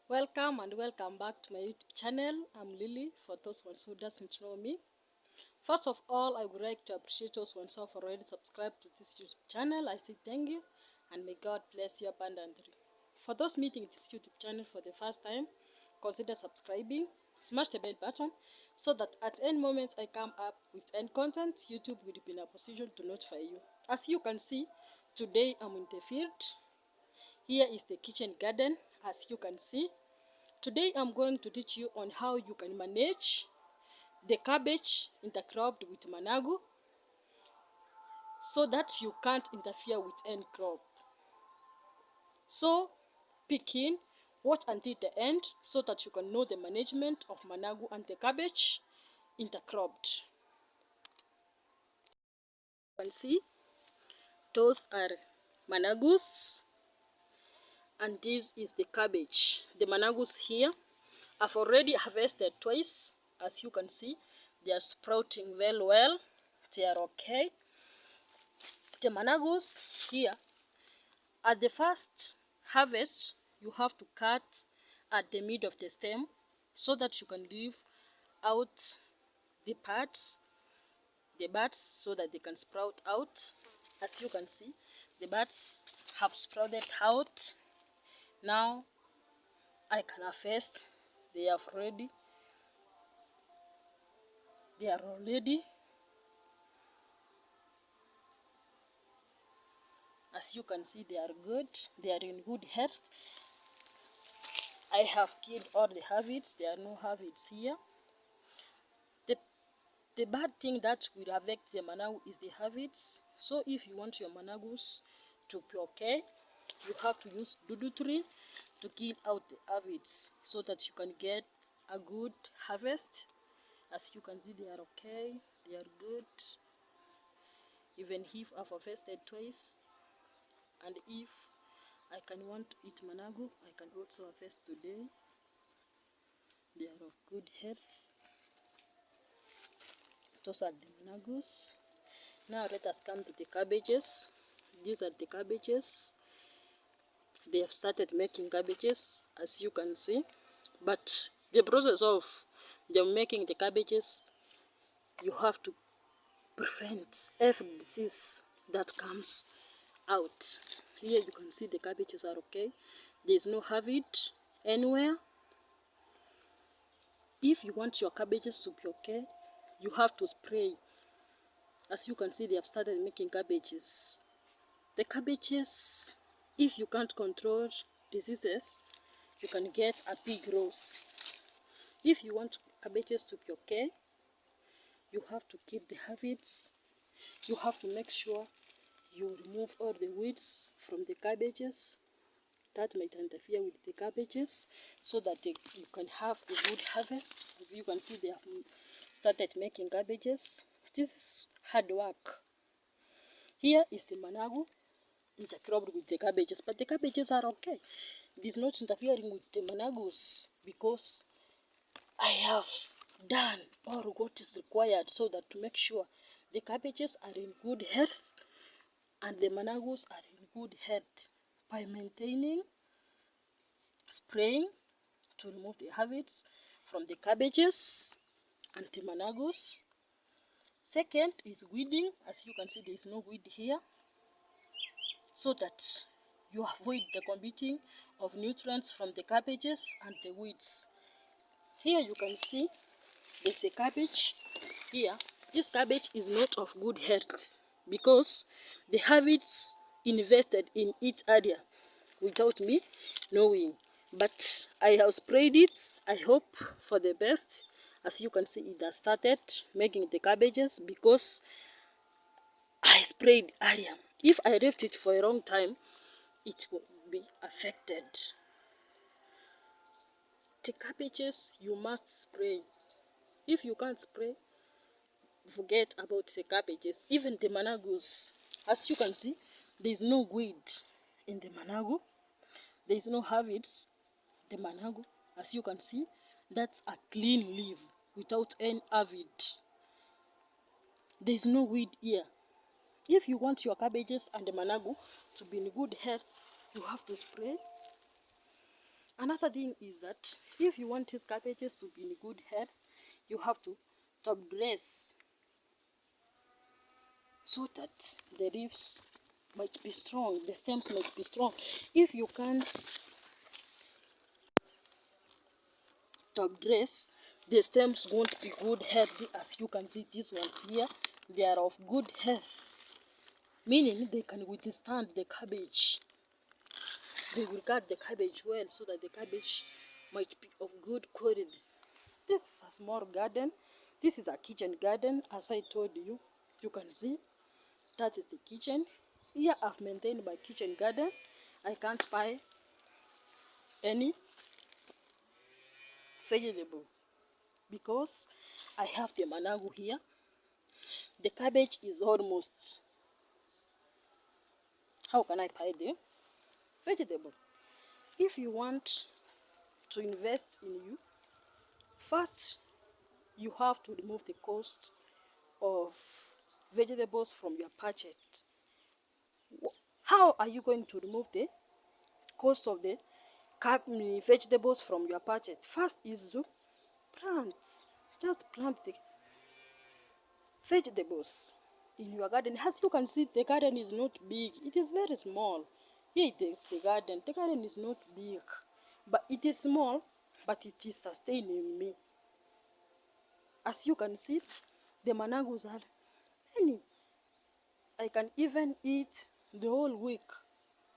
Welcome and welcome back to my YouTube channel. I'm Lily, for those ones who doesn't know me. First of all, I would like to appreciate those ones who have already subscribed to this YouTube channel. I say thank you and may God bless you abundantly. For those meeting this YouTube channel for the first time, consider subscribing, smash the bell button so that at any moment I come up with any content, YouTube will be in a position to notify you. As you can see, today I'm in the field. Here is the kitchen garden, as you can see. Today I'm going to teach you on how you can manage the cabbage intercropped with managu so that you can't interfere with any crop. So pick in, watch until the end so that you can know the management of managu and the cabbage intercropped. You can see those are managus and this is the cabbage. The managus here I've already harvested twice. As you can see, they are sprouting very well. They are okay. The managus here, at the first harvest, you have to cut at the mid of the stem so that you can leave out the parts, the buds, so that they can sprout out. As you can see, the buds have sprouted out. Now I can harvest. They are ready. They are already. As you can see, they are good. They are in good health. I have killed all the habits. There are no habits here. The bad thing that will affect the managu is the habits. So if you want your managus to be okay, you have to use dudu to kill out the habits so that you can get a good harvest. As you can see, they are okay. They are good. Even if I've harvested twice, and if I can want to eat managu, I can also harvest today. They are of good health. Those are the managus. Now let us come to the cabbages. These are the cabbages. They have started making cabbages, as you can see. But the process of them making the cabbages, you have to prevent every disease that comes out. Here you can see the cabbages are okay. There is no aphid anywhere. If you want your cabbages to be okay, you have to spray. As you can see, they have started making cabbages. The cabbages, if you can't control diseases, you can get a big rose. If you want cabbages to be okay, you have to keep the habits. You have to make sure you remove all the weeds from the cabbages that might interfere with the cabbages so that you can have a good harvest. As you can see, they have started making cabbages. This is hard work. Here is the managu intercropped with the cabbages, but the cabbages are okay. It is not interfering with the managus because I have done all what is required so that to make sure the cabbages are in good health and the managus are in good health by maintaining, spraying to remove the habits from the cabbages and the managus. Second is weeding. As you can see, there is no weed here, so that you avoid the competing of nutrients from the cabbages and the weeds. Here you can see there's a cabbage here. This cabbage is not of good health because the habits invested in each area without me knowing. But I have sprayed it. I hope for the best. As you can see, it has started making the cabbages because I sprayed area. If I left it for a long time, it will be affected. The cabbages you must spray. If you can't spray, forget about the cabbages. Even the managus, as you can see, there is no weed in the managu. There is no habits. The managu, as you can see, that's a clean leaf without any avid. There is no weed here. If you want your cabbages and the managu to be in good health, you have to spray. Another thing is that if you want these cabbages to be in good health, you have to top dress so that the leaves might be strong, the stems might be strong. If you can't top dress, the stems won't be good healthy. As you can see, these ones here, they are of good health, meaning they can withstand the cabbage. They will guard the cabbage well so that the cabbage might be of good quality. This is a small garden. This is a kitchen garden. As I told you, you can see that is the kitchen. Here I've maintained my kitchen garden. I can't buy any vegetable because I have the managu here. The cabbage is almost, how can I buy the vegetable? If you want to invest in you, first you have to remove the cost of vegetables from your budget. How are you going to remove the cost of the vegetables from your budget? First is to plant. Just plant the vegetables in your garden. As you can see, the garden is not big. It is very small. Here it is the garden. The garden is not big, but it is small, but it is sustaining me. As you can see, the managus are many. I can even eat the whole week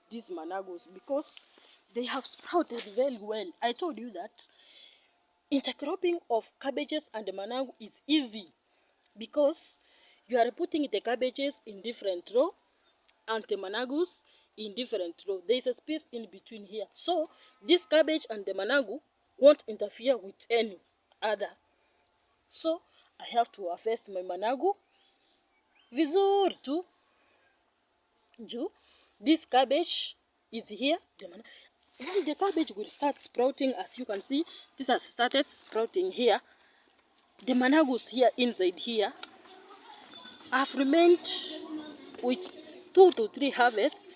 these managus because they have sprouted very well. I told you that intercropping of cabbages and the managu is easy because you are putting the cabbages in different row and the managus in different row. There is a space in between here, so this cabbage and the managu won't interfere with any other. So I have to harvest my managu vizuri tu juu this cabbage is here. When the cabbage will start sprouting, as you can see, this has started sprouting here. The managus here inside here, I've remained with 2 to 3 harvests.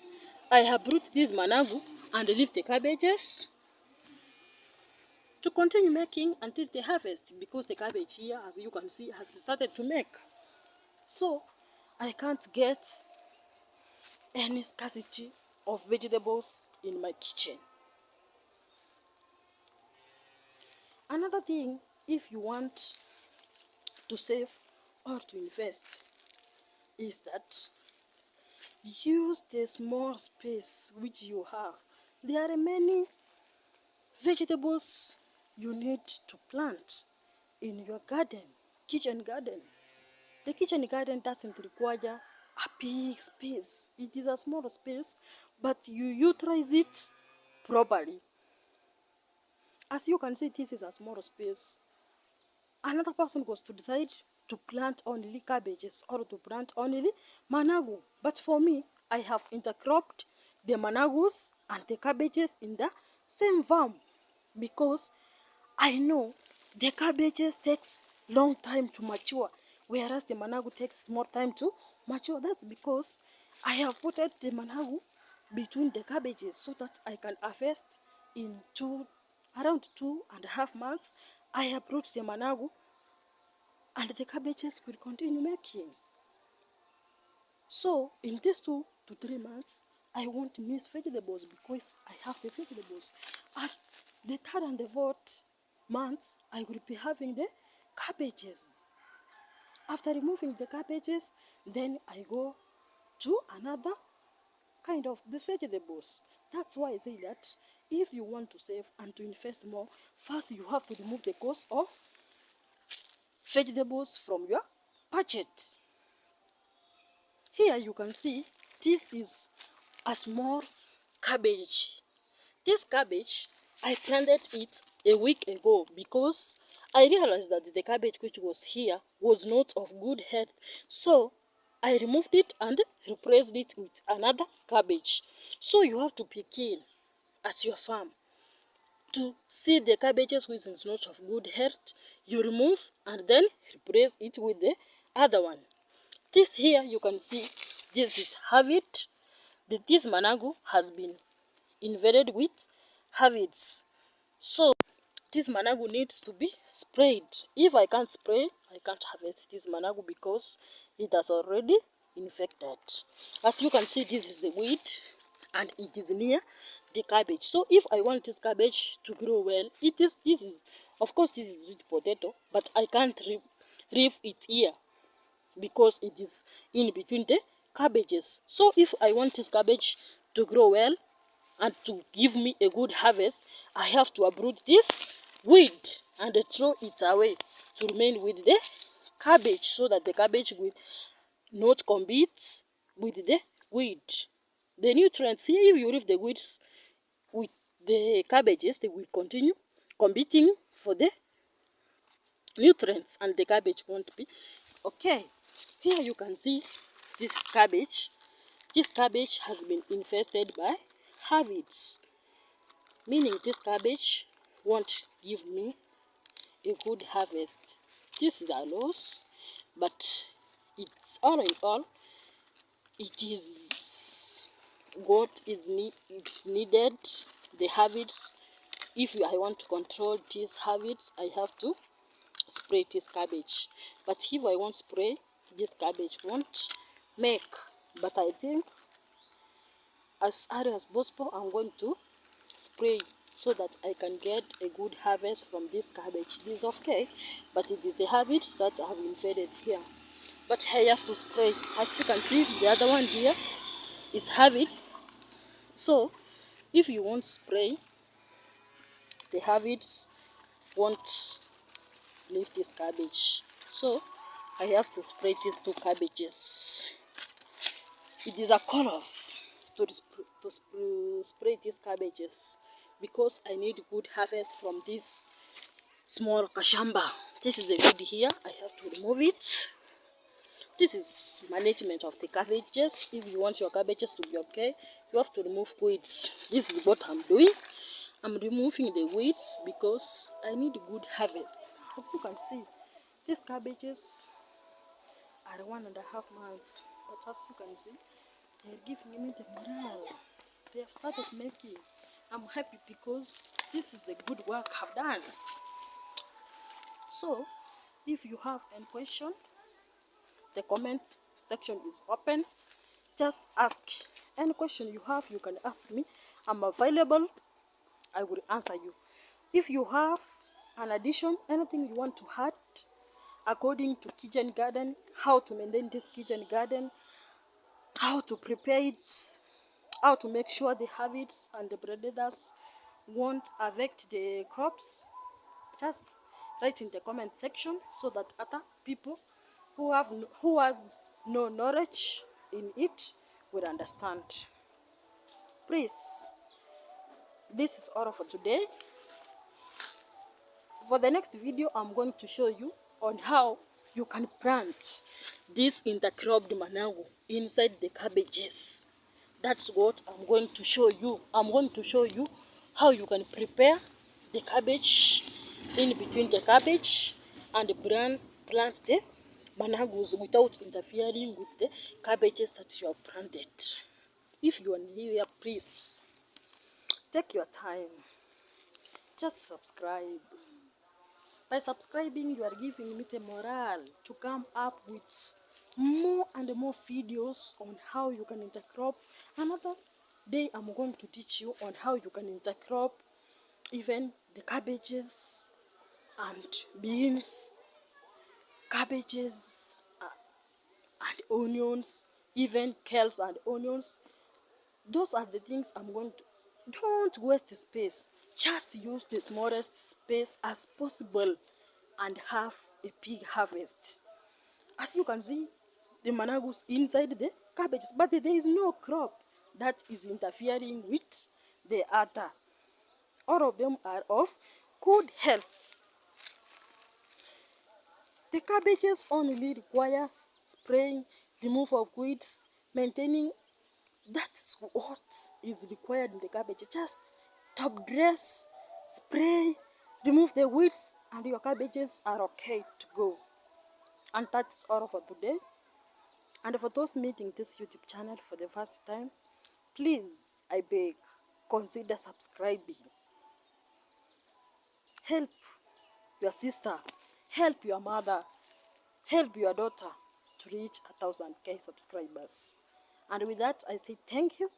I have brought this managu and leave the cabbages to continue making until the harvest, because the cabbage here, as you can see, has started to make. So I can't get any scarcity of vegetables in my kitchen. Another thing, if you want to save or to invest, is that use the small space which you have. There are many vegetables you need to plant in your garden, kitchen garden. The kitchen garden doesn't require a big space. It is a small space, but you utilize it properly. As you can see, this is a small space. Another person was to decide to plant only cabbages or to plant only managu. But for me, I have intercropped the managus and the cabbages in the same farm because I know the cabbages takes long time to mature, whereas the managu takes more time to mature. That's because I have put the managu between the cabbages so that I can harvest in around 2.5 months. I have brought the managu and the cabbages will continue making. So in these 2 to 3 months, I won't miss vegetables because I have the vegetables. At the 3rd and the 4th months, I will be having the cabbages. After removing the cabbages, then I go to another kind of the vegetables. That's why I say that if you want to save and to invest more, first you have to remove the cost of vegetables from your budget. Here you can see this is a small cabbage. This cabbage, I planted it a week ago because I realized that the cabbage which was here was not of good health. So I removed it and replaced it with another cabbage. So you have to be keen at your farm to see the cabbages which is not of good health. You remove and then replace it with the other one. This here you can see, this is harvest. This managu has been invaded with harvests. So this managu needs to be sprayed. If I can't spray, I can't harvest this managu because it has already infected. As you can see, this is the weed and it is near the cabbage. So if I want this cabbage to grow well, this is, of course, this is sweet potato, but I can't leave it here because it is in between the cabbages. So if I want this cabbage to grow well and to give me a good harvest, I have to uproot this weed and throw it away to remain with the cabbage so that the cabbage will not compete with the weed. The nutrients here, if you leave the weeds with the cabbages, they will continue competing for the nutrients and the cabbage won't be okay. Here you can see this is cabbage. This cabbage has been infested by aphids, meaning this cabbage won't give me a good harvest. This is a loss, but it's all in all, it is what is needed. The habits, if I want to control these habits, I have to spray this cabbage. But if I won't spray, this cabbage won't make. But I think as early as possible, I'm going to spray so that I can get a good harvest from this cabbage. This is okay, but it is the habits that have invaded here. But I have to spray. As you can see, the other one here is habits. So if you won't spray, the habits won't leave this cabbage. So I have to spray these two cabbages. It is a call-off to spray these cabbages because I need good harvest from this small kashamba. This is the weed here. I have to remove it. This is management of the cabbages. If you want your cabbages to be okay, you have to remove weeds. This is what I'm doing. I'm removing the weeds because I need good harvest. As you can see, these cabbages are 1.5 months. But as you can see, they're giving me the morale. They have started making. I'm happy because this is the good work I've done. So, if you have any question, the comment section is open. Just ask any question you have. You can ask me. I'm available. I will answer you. If you have an addition, anything you want to add according to kitchen garden, how to maintain this kitchen garden, how to prepare it, how to make sure the habits and the predators won't affect the crops, just write in the comment section so that other people who has no knowledge in it will understand. Please, this is all for today. For the next video, I'm going to show you on how you can plant this intercropped managu inside the cabbages. That's what I'm going to show you. I'm going to show you how you can prepare the cabbage in between the cabbage and plant the managus without interfering with the cabbages that you have planted. If you are new here, please take your time. Just subscribe. By subscribing, you are giving me the morale to come up with more and more videos on how you can intercrop. Another day, I'm going to teach you on how you can intercrop even the cabbages and beans, cabbages and onions, even kales and onions. Those are the things I'm going to. Don't waste the space. Just use the smallest space as possible and have a big harvest. As you can see, the managus inside the cabbages, but there is no crop that is interfering with the other. All of them are of good health. The cabbages only requires spraying, removal of weeds, maintaining. That's what is required in the cabbage. Just top dress, spray, remove the weeds, and your cabbages are okay to go. And that's all for today. And for those meeting this YouTube channel for the first time, please, I beg, consider subscribing. Help your sister, help your mother, help your daughter to reach 1,000K subscribers. And with that, I say thank you,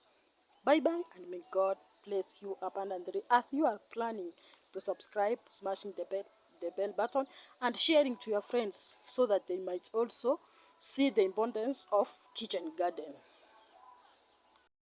bye bye, and may God bless you abundantly as you are planning to subscribe, smashing the bell button, and sharing to your friends so that they might also see the importance of kitchen garden.